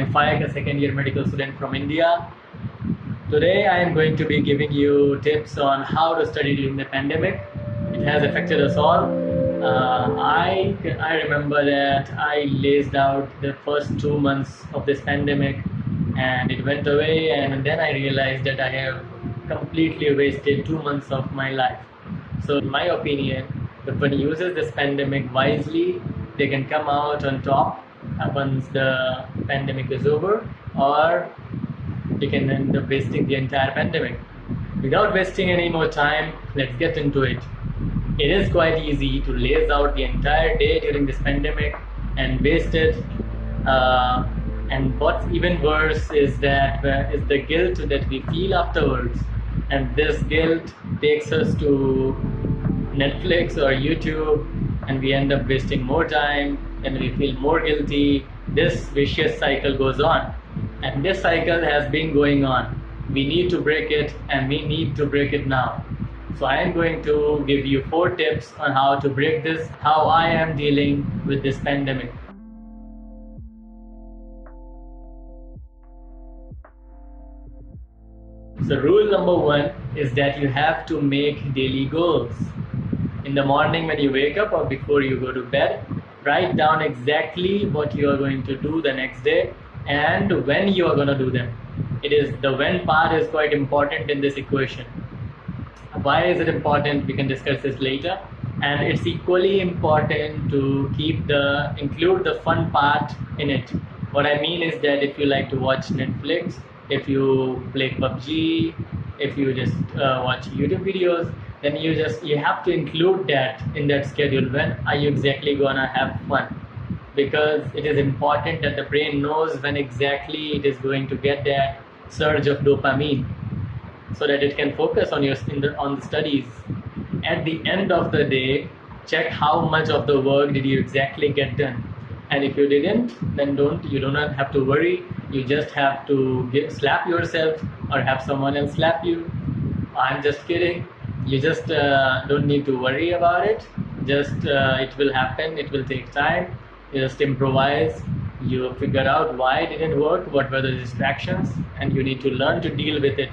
I'm Faik, a second year medical student from India. Today I am going to be giving you tips on how to study during the pandemic. It has affected us all. I remember that I lazed out the first 2 months of this pandemic and it went away, and then I realized that I have completely wasted 2 months of my life. So in my opinion, if one uses this pandemic wisely, they can come out on top once the pandemic is over, or they can end up wasting the entire pandemic. Without wasting any more time, let's get into it. It is quite easy to laze out the entire day during this pandemic and waste it. And what's even worse is that is the guilt that we feel afterwards. And this guilt takes us to Netflix or YouTube, and we end up wasting more time and we feel more guilty. This vicious cycle goes on, and this cycle has been going on. We need to break it, and we need to break it now. So I am going to give you 4 tips on how to break this, how I am dealing with this pandemic. So rule number 1 is that you have to make daily goals. In the morning when you wake up or before you go to bed, write down exactly what you are going to do the next day and when you are going to do them. It is the when part is quite important in this equation. Why is it important? We can discuss this later. And it's equally important to include the fun part in it. What I mean is that if you like to watch Netflix, if you play PUBG, if you just watch YouTube videos, then you have to include that in that schedule. When are you exactly gonna have fun? Because it is important that the brain knows when exactly it is going to get that surge of dopamine, so that it can focus on the studies. At the end of the day, check how much of the work did you exactly get done. And if you didn't, then you do not have to worry. You just have to slap yourself or have someone else slap you. I'm just kidding. You just don't need to worry about it. It will happen. It will take time. You just improvise. You figure out why it didn't work, what were the distractions, and you need to learn to deal with it.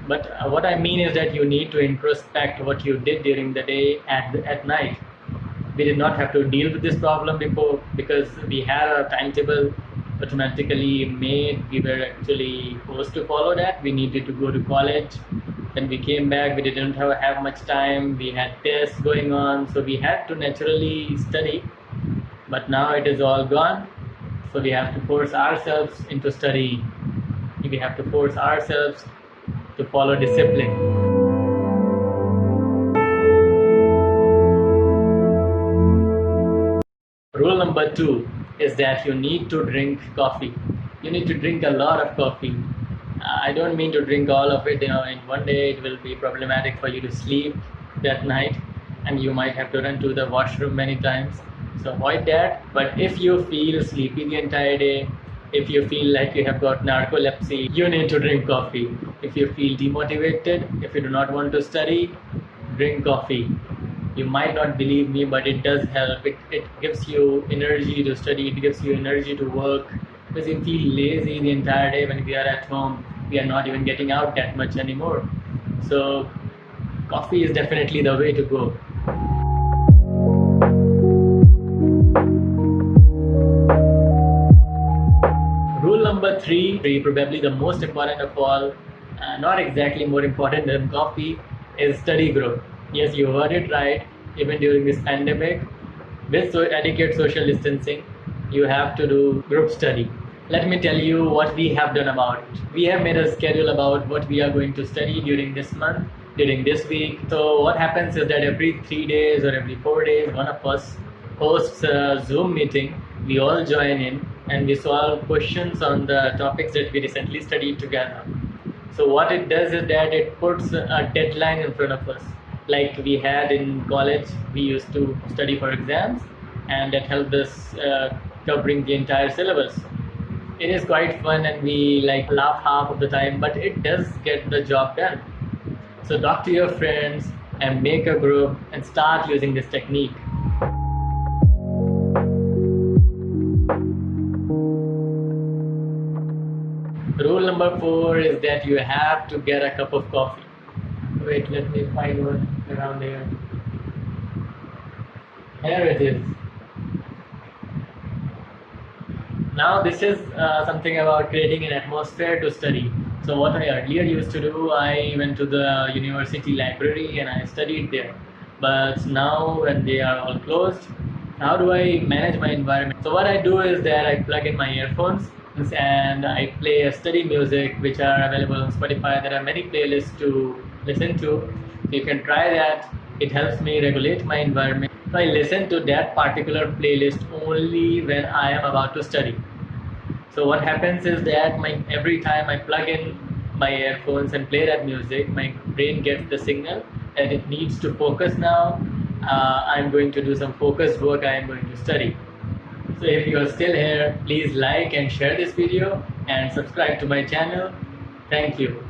But what I mean is that you need to introspect what you did during the day at night. We did not have to deal with this problem before because we had a timetable automatically made. We were actually forced to follow that. We needed to go to college. Then we came back. We didn't have much time. We had tests going on, so we had to naturally study. But now it is all gone. So we have to force ourselves into studying. We have to force ourselves to follow discipline. Rule number 2 is that you need to drink coffee. You need to drink a lot of coffee. I don't mean to drink all of it. In one day it will be problematic for you to sleep that night, and you might have to run to the washroom many times. So avoid that. But if you feel sleepy the entire day, if you feel like you have got narcolepsy, you need to drink coffee. If you feel demotivated, if you do not want to study, drink coffee. You might not believe me, but it does help. It gives you energy to study. It gives you energy to work. Because you feel lazy the entire day when we are at home. We are not even getting out that much anymore. So coffee is definitely the way to go. Rule number 3, probably the most important of all, not exactly more important than coffee, is study group. Yes, you heard it right. Even during this pandemic, with adequate social distancing, you have to do group study. Let me tell you what we have done about it. We have made a schedule about what we are going to study during this month, during this week. So what happens is that every 3 days or every 4 days, one of us hosts a Zoom meeting. We all join in and we solve questions on the topics that we recently studied together. So what it does is that it puts a deadline in front of us. Like we had in college, we used to study for exams, and that helped us covering the entire syllabus. It is quite fun, and we laugh half of the time, but it does get the job done. So talk to your friends and make a group and start using this technique. number 4 is that you have to get a cup of coffee. Wait, let me find one around here. Here it is. Now this is something about creating an atmosphere to study. So what I earlier used to do, I went to the university library and I studied there. But now when they are all closed, how do I manage my environment? So what I do is that I plug in my earphones and I play a study music which are available on Spotify. There are many playlists to listen to. So you can try that. It helps me regulate my environment. So I listen to that particular playlist only when I am about to study. So what happens is that every time I plug in my earphones and play that music, my brain gets the signal that it needs to focus now. I'm going to do some focused work. I am going to study. So if you are still here, please like and share this video and subscribe to my channel. Thank you.